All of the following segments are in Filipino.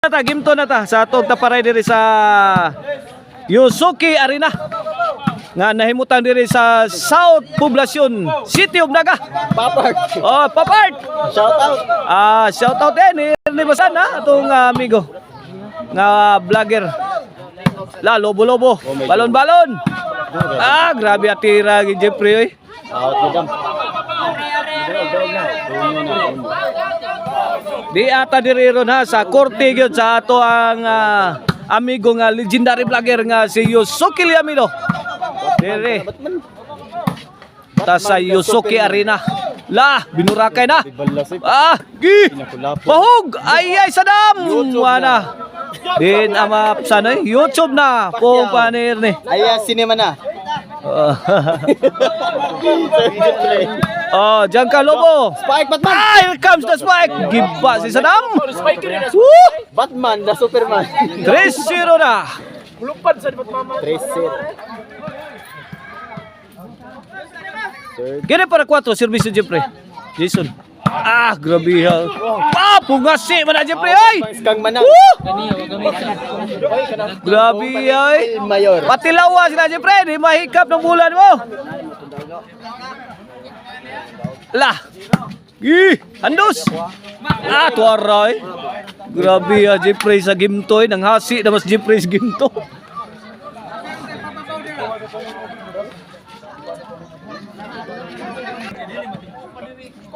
ta, gimto na ta sa atong taparay diri sa Yusuki Arena. Nga nahimutan diri sa South Poblacion, City of Naga. Papart. Oh, Papart. Shout out. Shout out din ni Basan ha, atong amigo nga vlogger. La lobo-lobo, balon-balon. Grabe atira gi Jeffrey oy. Out mo dam. Di ata diri ron ha sa korte gyud sa ato ang amigo nga legendary vlogger nga si Yusuki Liamino. Diri. Ta sa Yusuki Arena. La, binurakay na. Pahog. Ay, sadam. Wana. Din amap sana YouTube na. Kung panir ni. Ay, sinema na. Giancarlo Lobo. Spike Batman. Here comes the spike. Giba si Sadam. Batman, the Superman. 3-0 na. 3-0. Gini para 4, servisyo Jeffrey. Jason. Grabe ha. Pungasi man na Jeffrey ay. Kang manang. Grabe ay. Mayor. Pati lawa sila Jeffrey, di mahikap ng bulan mo. Lah. Andos. Tuaray. Grabe ha Jeffrey sa gimtoy, nang hasi na mas Jeffrey sa gimto.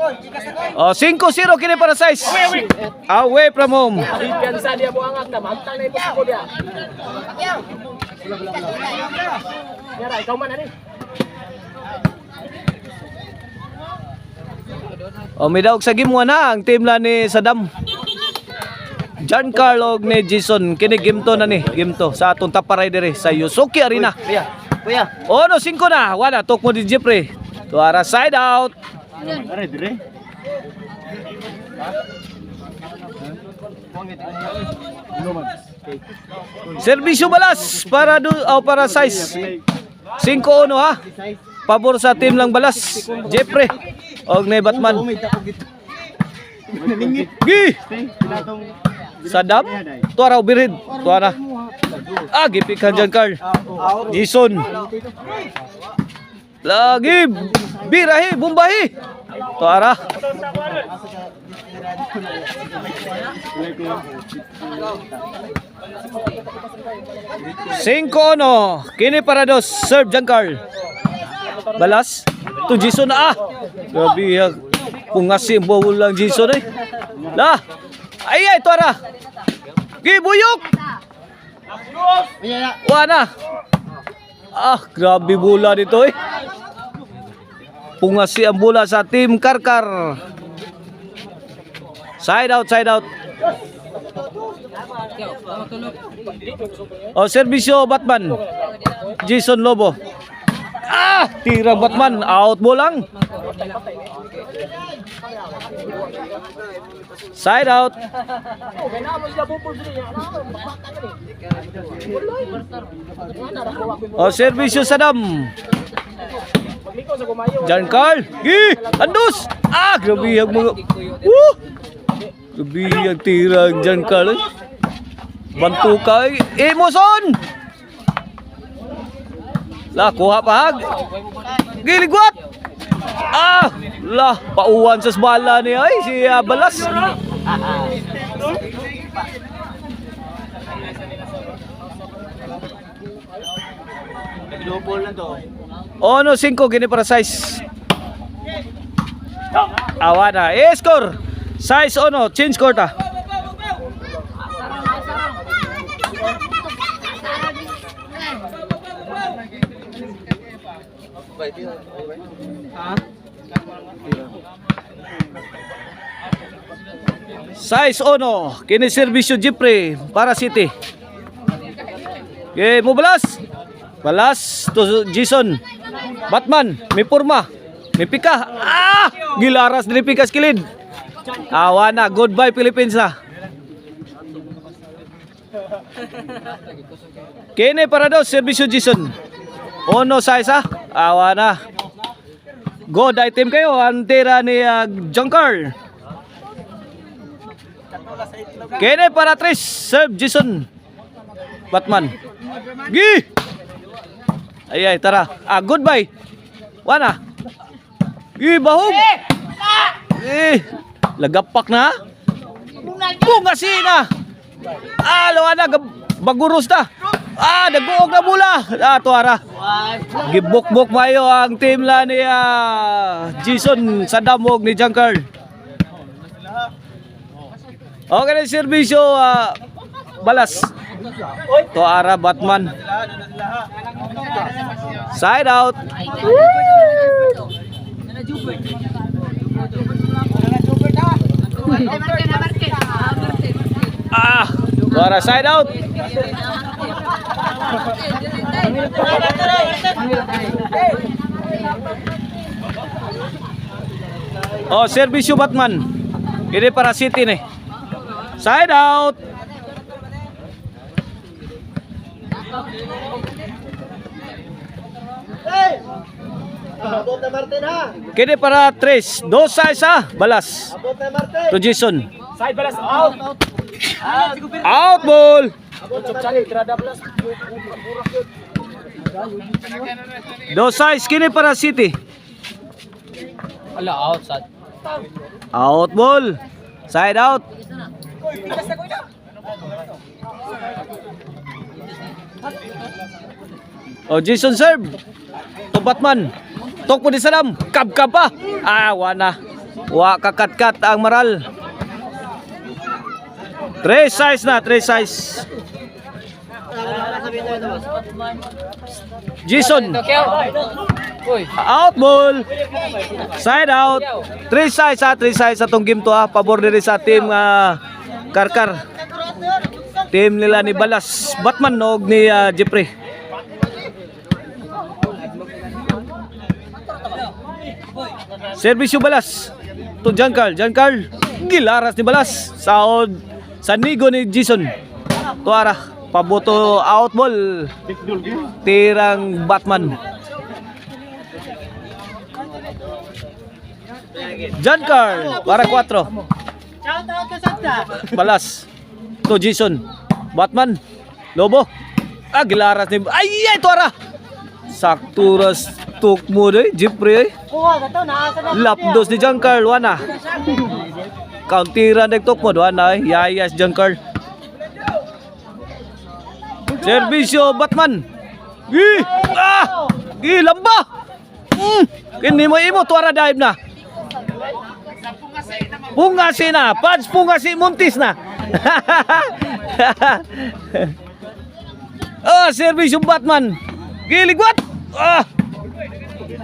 5-0 kini para size. Away from home. Piansa dia buangak na mantang na imposible dia. Yara, ikaw man ani. May daog sa game 1 na ang team la ni Sadam. Giancarlo ni Jason kini game to na ni, game to sa atong taparay dire sa Yusuki Arena. Kuya. 5 na, wala tok mo di Jeffrey. Tuara side out. Are dire. Servisyo balas para size. 5-1 ha. Pabor sa team lang balas. Jeffrey og ni Batman. Gi. Sadam. Tuara ubirid. Tuara. Gipikan dyan Carl. Jason. Lagi. Birahi. Bumbahi. Tuara. Cinco no. Kini para dos. Serve Giancarlo. Balas. To Jason na Grabe ha. Pungasi bawul lang Jason eh. Lah. Ay tuara. Gibuyok. Wana. Grabe bola dito eh. Pungasi ang bola sa Team Karkar. Side out. Servisyo Batman. Jason Lobo. Tira Batman. Out bolang. Side out. Servisyo Sadam. Giancarlo. Andos. Grabe ang mga. Grabe ang tira Giancarlo. Bantu kay Emoson. Lah kuha pa hag. Giligwat. Lah pauwan sa bala ni ay si Balas. Double na to. 5 gini para size. Awana. Score. Size change score ta. Size kini servisyo Jeffrey para City. Mo balas to Jason. Batman, may purma, may pika. Gilaras dili pika skilid. Awana, goodbye Philippines na. Kini para dos servisyo Jason. Size awana. God item kayo ang tira ni Giancarlo. Kene para 3. Serve Jason Batman. Gi! Ay, tara. Goodbye. Wana. Gi, bahog. Lagapak na. Bungasina. Lawa na. Baguros na. Nagbuog na mula. Tuara. Gibuk-buk mayo ang team la ni Jason sa damog ni Junker. Okay na servisyo. Balas. Tuara Batman. Side out. Tuara side out. Servisyo Batman. Ini para City nih. Side out. Abot na Martin ha. Kini para 3. 2-1 balas. Abot na Martin. To Jason. Side balas out. Out ball. Ucap cari terhadap belas. 2-6 kini para City. Ala out sad. Out ball. Side out. Jason serve. To Batman. Tok po di salam. Kab-kab pa. Wana. Wa kakat-kat ang maral. 3-6 na. 3-6. Jason. Out ball. Side out. 3-6 3-6 atong game to Pabor diri sa team Karkar. Team nila ni Balas Batman og ni Jeffrey. Servisyo Balas to Giancarl. Gilaras ni Balas. Saod sa nigo ni Jason. Tuara paboto out ball. Tirang Batman. Giancarl para 4. Balas to Jason. Batman. Lobo. Gilaras ni Tuara. Sakturas tuk mo day Jeffrey. Lapdos ni Giancarl wana. Counteran nagtok mo wana. Yayas Giancarl. Servisyo Batman. Lamba. Kini mo imo tuara dive na. Pungasi na. Pads pungasi muntis na. Servisyo Batman. Giligwat.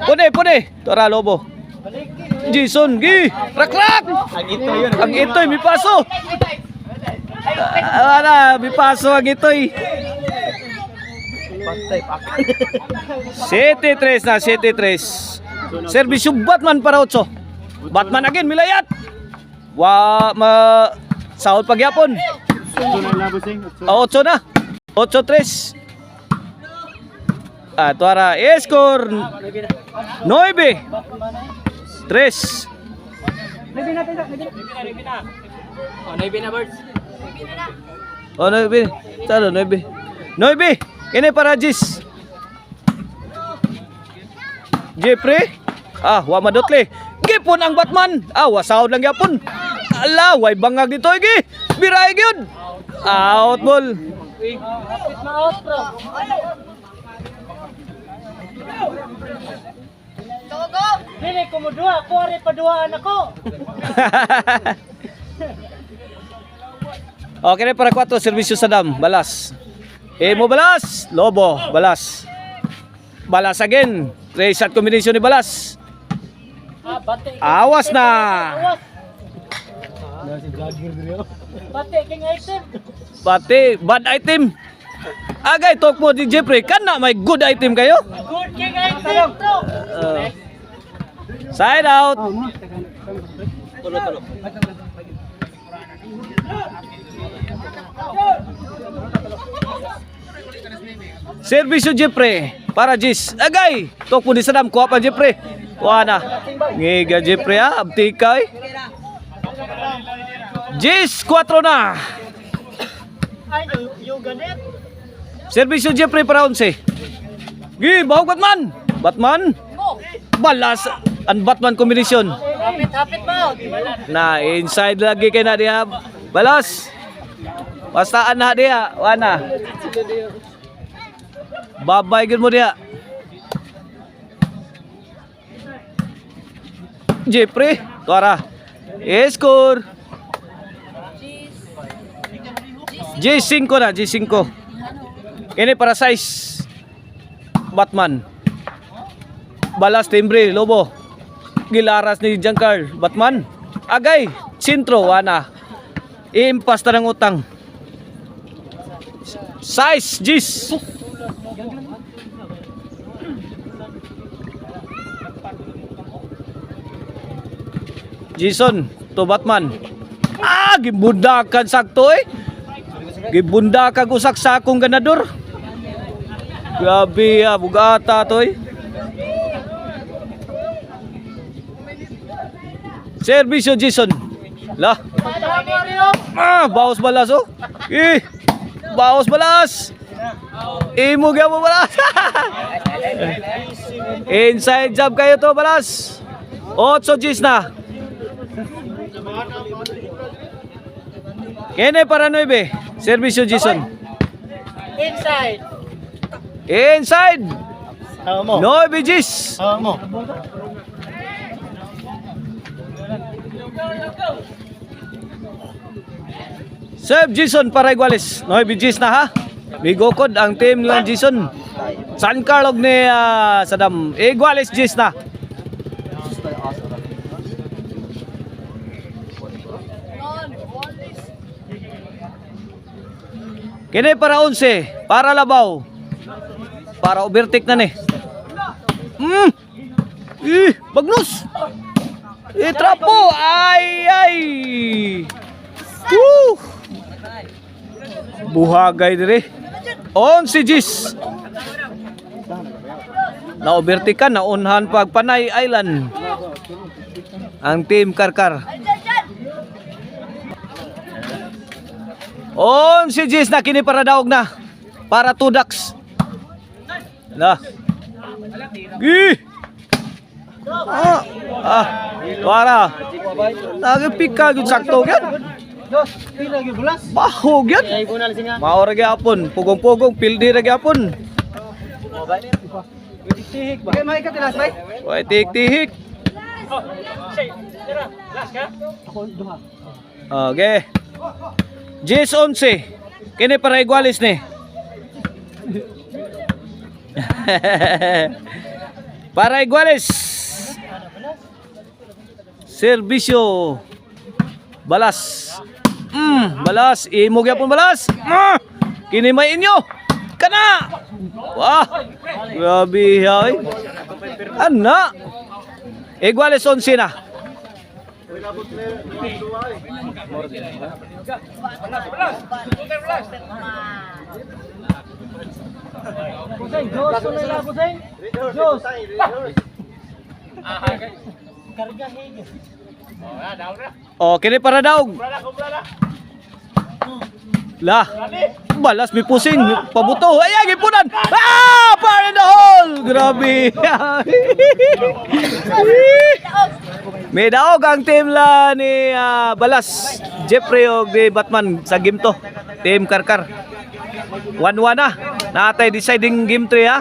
Pune. Tuara Lobo. Jason Rak. Ang itoy may paso. May paso ang itoy. City 3 na. City 3. Servisyo Batman para 8. Batman again milayat. Sahod pagyapon. 8 na. 8-3. Tuara score 9-3. 9 na birds. 9. Talo 9. Kini para Jis. Jeffrey. Wa madotli. Gipon ang Batman. Wasahod lang yapon. Way bangag dito iki. Biray gyud. Out ball. Dili ko mo duha, kuwari pa duhaan ako. Okay na para 4 servisyo sa dam. Balas. Mo Balas. Lobo. Balas. Balas again. 3-shot combination ni Balas. Awas na. Pati king item. Pati bad item. Agay talk mo di Jeffrey. Kana may good item kayo? Good king item to. Side out. Tulo. Servisyo Jeffrey para Jis. Agay talk mo di sadam kuha pa Jeffrey. Kuha na. Ngiga Jeffrey abtikay. Jis 4 na. Ay, yung ganit. Servisyo Jeffrey para 11. Gi, bahog Batman. Batman. Balas ang Batman combination. Hapit mo. Na inside lagi kay na diha. Balas. Pastaan na diha. Wana. Babay gid mo diha. Jeffrey, tuara. Score. J5 na, J5. Ini para size Batman. Balas timbre, Lobo. Gilaras ni Giancarlo, Batman. Agay, sintro, wana. Iimpas na ng utang. Size, Jis. Jason, to Batman. Gibundakan sakto eh. Gibundakan usak sakong ganador. Grabe bugata to eh. Servisyo Jason. Lah. Bawas balas oh. Bawas balas. Imo gyud mo balas. Inside job kayo to balas. 8 Gis na. Kene para 9. Servisyo Jason. Inside. Inside. Mo. 9 Gis. Mo. Save Jason para iguales. 9 Gis na ha. Bigokod ang team lang Jason. San Carlos ni Sadam. Iguales Gis na. Kini para 11. Para labaw. Para overtake na ni. Bagnus. Trapo. Ay. Buhagay dire. 11 Gis. Na overtake na unhan pag Panay Island. Ang team Karkar. 11 Gis na kini para daog na. Para 2 ducks. Na. Gi. Para. Nagipika gyud sakto gyud. Baho gyud. Mao ra gyapon, pugong-pugong pildi ra gyapon. Way tik-tik. Okay. Jis 11. Kini para iguales ni. Para iguales. Servisyo balas. Balas, imo gyapon balas. Kini may inyo. Kana. Wah. Grabe hay. Ana. Iguales 11 na. Oh, kini para daog. Lah. Balas mi pusing, pabuto. Ay, gipunan. Fire in the hole. Grabe. May daog ang team la ni Balas, Jeffrey og di Batman sa game to. Team Karkar. 1-1 na. Natay deciding game 3 ha.